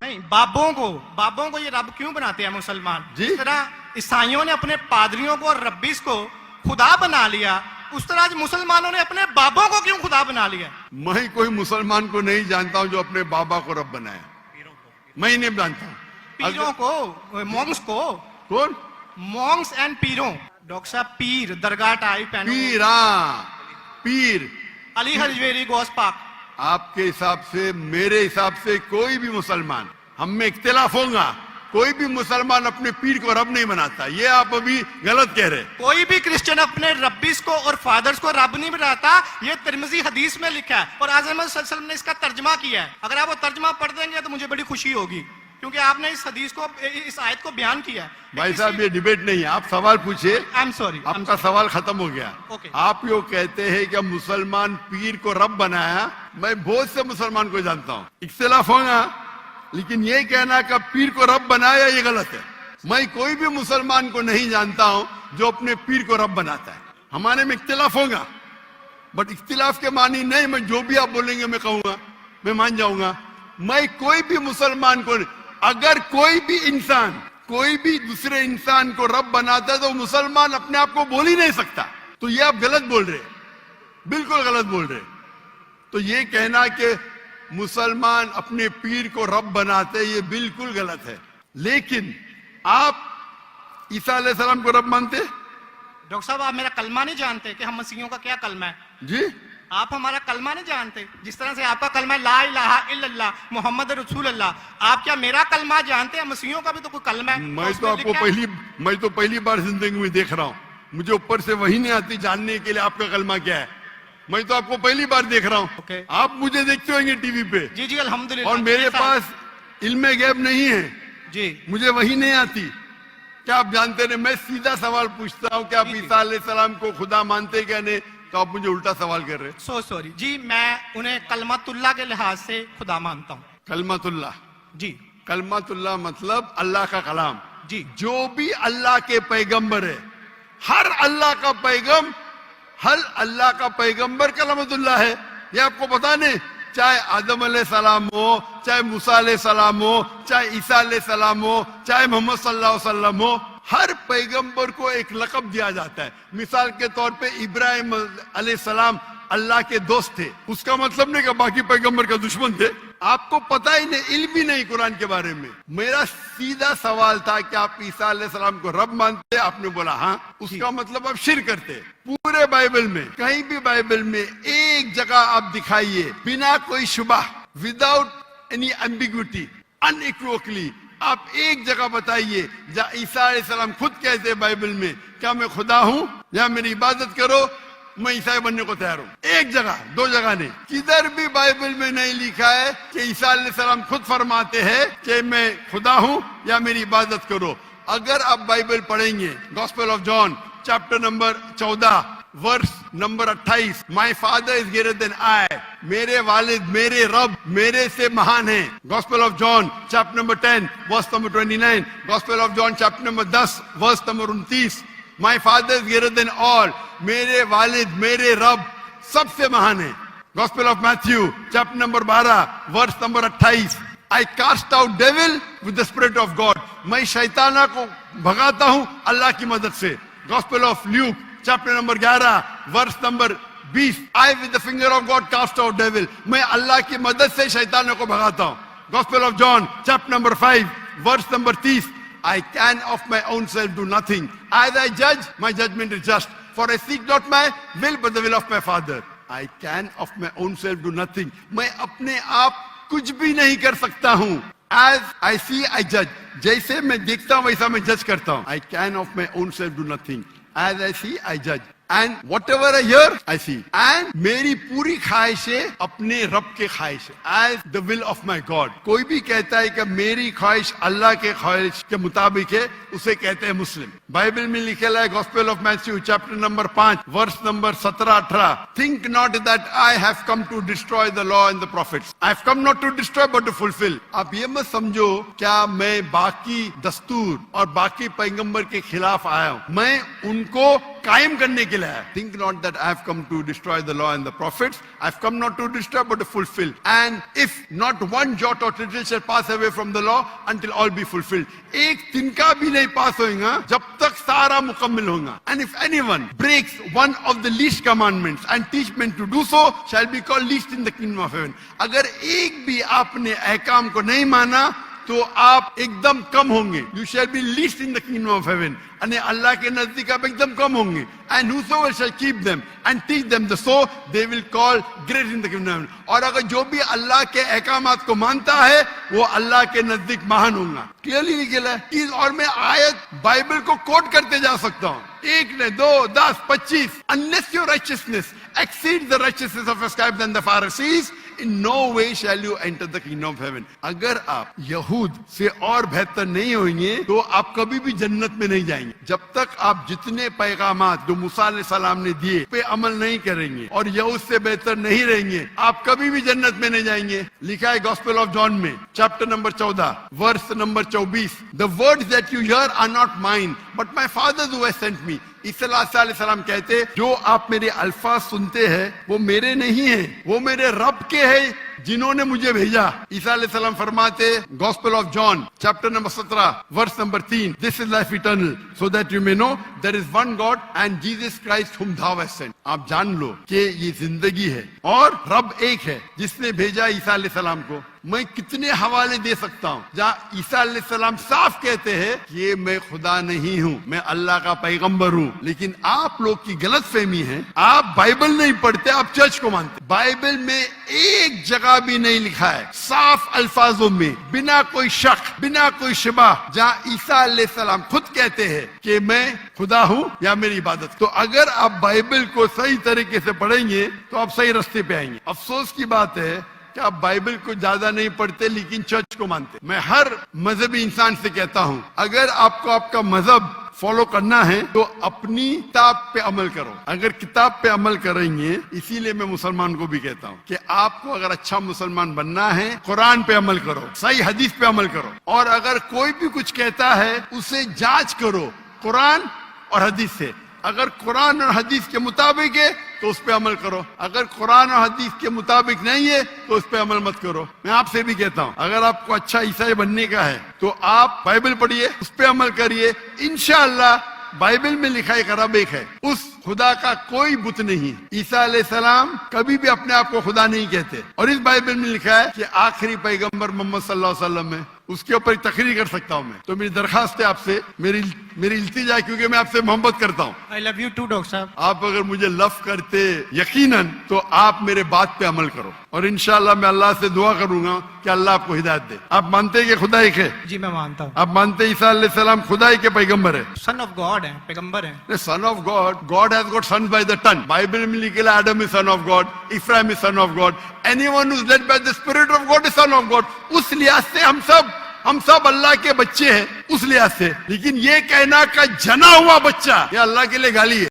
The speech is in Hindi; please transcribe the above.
नहीं, बाबों को ये रब क्यों बनाते हैं मुसलमान? जी? जिस तरह ईसाइयों ने अपने पादरियों को और रब्बीस को खुदा बना लिया, उस तरह आज मुसलमानों ने अपने बाबों को क्यों खुदा बना लिया? मैं कोई मुसलमान को नहीं जानता हूं जो अपने बाबा को रब बनाया, मैं ही नहीं जानता हूं। पीरों को, मॉन्क्स को, कौन? Monks and पीरों। डॉक्टर साहब, पीर दरगाह टाइप है, पीर, हाँ, पीर। अली हजवेरी गोस पाक। आपके हिसाब से, मेरे हिसाब से कोई भी मुसलमान, हम में इख्तिलाफ होगा, कोई भी मुसलमान अपने पीर को रब नहीं बनाता। ये आप अभी गलत कह रहे। कोई भी क्रिश्चियन अपने रब्बिस को और फादर्स को रब नहीं बनाता। ये तिरमिजी हदीस में लिखा है और आज़म सल्लल्लाहु अलैहि वसल्लम ने इसका तर्जमा किया है। अगर आप वो तर्जमा पढ़ देंगे तो मुझे बड़ी खुशी होगी, क्योंकि आपने इस हदीस को, इस आयत को बयान किया है। भाई साहब, ये डिबेट नहीं है, आप सवाल पूछिए। आई एम सॉरी, आपका सवाल खत्म हो गया। Okay. आप यो कहते हैं कि मुसलमान पीर को रब बनाया। मैं बहुत से मुसलमान को जानता हूँ, इख्तिलाफ होगा, लेकिन ये कहना कि पीर को रब बनाया, ये गलत है। मैं कोई भी मुसलमान को नहीं जानता हूँ जो अपने पीर को रब बनाता है। हमारे में इख्तिलाफ होगा, बट इख्तिलाफ के मानी नहीं, मैं जो भी आप बोलेंगे मैं कहूंगा, मैं मान जाऊंगा। मैं कोई भी मुसलमान को, अगर कोई भी इंसान कोई भी दूसरे इंसान को रब बनाता है तो मुसलमान अपने आप को बोल ही नहीं सकता। तो ये आप गलत बोल रहे, बिल्कुल गलत बोल रहे। तो ये कहना कि मुसलमान अपने पीर को रब बनाते, ये बिल्कुल गलत है। लेकिन आप ईसा अलैहिस्सलाम को रब मानते? डॉक्टर साहब, आप मेरा कलमा नहीं जानते कि हम मसीहियों का क्या कलमा है? जी, आप हमारा कलमा नहीं जानते। जिस तरह से आपका कलमा है ला इलाहा इल्लल्लाह मोहम्मद रसूल अल्लाह, आप क्या मेरा कलमा जानते हैं? मसीहियों का भी तो कोई कलमा है। मैं तो पहली बार जिंदगी में देख रहा हूँ। मुझे ऊपर से वही नहीं आती जानने के लिए आपका कलमा क्या है। मैं तो आपको पहली बार देख रहा हूँ। Okay. आप मुझे देखते होंगे टीवी पे। जी जी, अल्हम्दुलिल्लाह। और मेरे पास इल्म गैब नहीं है जी, मुझे वही नहीं आती। क्या आप जानते नहीं? मैं सीधा सवाल पूछता हूँ कि आप ईसा अलैहिस्सलाम को खुदा मानते क्या नहीं, तो आप मुझे उल्टा सवाल कर रहे हैं। सो सॉरी जी, मैं उन्हें कलमतुल्लाह के लिहाज से खुदा मानता हूँ। कलमतुल्लाह? जी, कलमतुल्लाह मतलब अल्लाह का कलाम। जी, जो भी अल्लाह के पैगंबर है, हर अल्लाह का पैगम, हर अल्लाह का पैगंबर कलमतुल्लाह है। ये आपको पता नहीं? चाहे आदम अलैहिस्सलाम हो, चाहे मूसा अलैहिस्सलाम हो, चाहे ईसा अलैहिस्सलाम हो, चाहे मोहम्मद सल्लल्लाहु अलैहि वसल्लम हो, हर पैगंबर को एक लक़ब दिया जाता है। मिसाल के तौर पे इब्राहिम अलैहिस्सलाम अल्लाह के दोस्त थे, उसका मतलब नहीं कि बाकी पैगंबर का दुश्मन थे। आपको पता ही नहीं, इल्म भी नहीं कुरान के बारे में। मेरा सीधा सवाल था कि आप ईसा अलैहिस्सलाम को रब मानते? आपने बोला हाँ। उसका मतलब आप शिर्क करते। पूरे बाइबल में, कहीं भी बाइबल में एक जगह आप दिखाइए बिना कोई शुबा, विदाउट एनी एम्बिग्विटी, अनइक्वोकली, आप एक जगह बताइए जहाँ ईसा अलैहिस्सलाम खुद कहते हैं बाइबल में, क्या मैं खुदा हूँ या मेरी इबादत करो, मैं ईसाई बनने को तैयार हूँ। एक जगह, दो जगह नहीं, किधर भी बाइबल में नहीं लिखा है कि ईसा अलैहिस्सलाम खुद फरमाते हैं कि मैं खुदा हूँ या मेरी इबादत करो। अगर आप बाइबल पढ़ेंगे, gospel of John chapter number 14 verse number 28, my father is greater than I, मेरे वालिद, मेरे रब मेरे से महान है। Gospel of John chapter number 10 verse number 29, gospel of John chapter number 10 verse number 29, my father is greater than all, मेरे वालिद, मेरे रब सबसे महान है। Gospel of Matthew chapter number 12 verse number 28, I cast out devil with the spirit of God, मैं शैताना को भगाता हूं अल्लाह की मदद से। Gospel of Luke chapter number 11 verse number 20, I with the finger of God cast out devil, मैं अल्लाह की मदद से शैतानों को भगाता हूं। Gospel of John chapter number 5 verse number 30, I can of my own self do nothing. As I judge, my judgment is just. For I seek not my will, but the will of my Father. I can of my own self do nothing. मैं अपने आप कुछ भी नहीं कर सकता हूँ। As I see, I judge. जैसे मैं देखता हूँ वैसा मैं जज करता हूँ। I can of my own self do nothing. As I see, I judge. And whatever I hear, I see. And मेरी पूरी ख्वाहिशें अपने रब के ख्वाहिश है। As the will of my God. कोई भी कहता है कि मेरी ख्वाहिश अल्लाह के ख्वाहिश के मुताबिक है, उसे कहते हैं मुस्लिम। बाइबल में लिखेला है gospel of Matthew chapter number 5 verse number 17-18, think not that I have come to destroy the law and the prophets, I have come not to destroy but to fulfil. आप ये मत समझो क्या मैं बाकी दस्तूर और बाकी पैगंबर के खिलाफ आया हूं, मैं उनको कायम करने के लिए है. Think not that I have come to destroy the law and the prophets. I have come not to destroy but to fulfill. And if not one jot or tittle shall pass away from the law until all be fulfilled. एक तिनका भी नहीं पास होगा जब तक सारा मुकम्मल होगा. And if anyone breaks one of the least commandments and teach men to do so, shall be called least in the kingdom of heaven. अगर एक भी आपने अहकाम को नहीं माना तो आप एकदम कम होंगे. You shall be least in the kingdom of heaven. यानी अल्लाह के नजदीक आप एकदम कम होंगे. And whosoever shall keep them and teach them the so, they will call great in the kingdom of heaven. और अगर जो भी अल्लाह के अहकामात को मानता है वो अल्लाह के नजदीक महान होगा. क्लियरली लिखा है. और मैं आयत बाइबल को कोट करते जा सकता हूँ. 1 ने 2 10 25. Unless your righteousness exceeds the righteousness of the scribes and the Pharisees, in no way shall you enter the kingdom of heaven. अगर आप यहूद से और बेहतर नहीं होंगे तो आप कभी भी जन्नत में नहीं जाएंगे. जब तक आप जितने पैगामात जो मूसा अलैहिस्सलाम ने दिए पे अमल नहीं करेंगे और यहूद से बेहतर नहीं रहेंगे, आप कभी भी जन्नत में नहीं जाएंगे. लिखा है गॉस्पेल ऑफ जॉन में chapter number 14 verse number 24. The words that you hear are not mine, but my Father who has sent me. ईसा अलैहिस्सलाम कहते जो आप मेरे अल्फाज सुनते हैं वो मेरे नहीं है, वो मेरे रब के हैं जिन्होंने मुझे भेजा. ईसा अलैहिस्सलाम फरमाते gospel of John chapter number 17 verse number 3. This is life eternal so that you may know there is one God and Jesus Christ whom thou hast sent. आप जान लो कि ये जिंदगी है और रब एक है जिसने भेजा ईसा अलैहिस्सलाम को. मैं कितने हवाले दे सकता हूँ जहाँ ईसा अलैहिस्सलाम साफ कहते हैं कि मैं खुदा नहीं हूँ, मैं अल्लाह का पैगंबर हूँ. लेकिन आप लोग की गलत फहमी है. आप बाइबल नहीं पढ़ते, आप चर्च को मानते. बाइबल में एक जगह भी नहीं लिखा है साफ अल्फाजों में बिना कोई शक बिना कोई शिबा जहाँ ईसा अलैहिस्सलाम खुद कहते हैं कि मैं खुदा हूँ या मेरी इबादत. तो अगर आप बाइबल को सही तरीके से पढ़ेंगे तो आप सही रास्ते पे आएंगे. अफसोस की बात है कि आप बाइबल को ज्यादा नहीं पढ़ते लेकिन चर्च को मानते. मैं हर मजहबी इंसान से कहता हूँ अगर आपको आपका मजहब फॉलो करना है तो अपनी किताब पे अमल करो. अगर किताब पे अमल करेंगे, इसीलिए मैं मुसलमान को भी कहता हूँ कि आपको अगर अच्छा मुसलमान बनना है कुरान पे अमल करो, सही हदीस पे अमल करो. और अगर कोई भी कुछ कहता है उसे जांच करो कुरान और हदीस से. अगर कुरान और हदीस के मुताबिक है तो उस पे अमल करो. अगर कुरान और हदीस के मुताबिक नहीं है तो उस पे अमल मत करो. मैं आपसे भी कहता हूँ अगर आपको अच्छा ईसाई बनने का है तो आप बाइबल पढ़िए, उस पे अमल करिए. इंशाअल्लाह बाइबल में लिखा एक रब एक है, उस खुदा का कोई बुत नहीं. ईसा अलैहिस्सलाम कभी भी अपने आप को खुदा नहीं कहते. और इस बाइबल में लिखा है कि आखिरी पैगंबर मोहम्मद सल्लल्लाहु अलैहि वसल्लम है. उसके ऊपर तकरीर कर सकता हूँ मैं. तो मेरी दरखास्त है आपसे, मेरी इल्तिजा, क्योंकि मैं आपसे मोहब्बत करता हूँ. I love you too doctor साहब. आप अगर मुझे लव करते यकीनन तो आप मेरे बात पे अमल करो और इंशाअल्लाह मैं अल्लाह से दुआ करूंगा कि अल्लाह आपको हिदायत दे. आप मानते हैं कि खुदा एक है? जी मैं मानता हूँ. आप मानते हैं ईसा अलैहिस्सलाम खुदाई के पैगंबर है? सन ऑफ गॉड है, पैगंबर है. Son of God. God has got sons by the ton. Bible में लिखा है Adam is son of God, Ephraim is son of God, anyone who is led by the spirit of God is son of God. उस लिहाज से हम सब अल्लाह के बच्चे हैं उस लिहाज से. लेकिन ये कहना का जना हुआ बच्चा ये अल्लाह के लिए गाली है.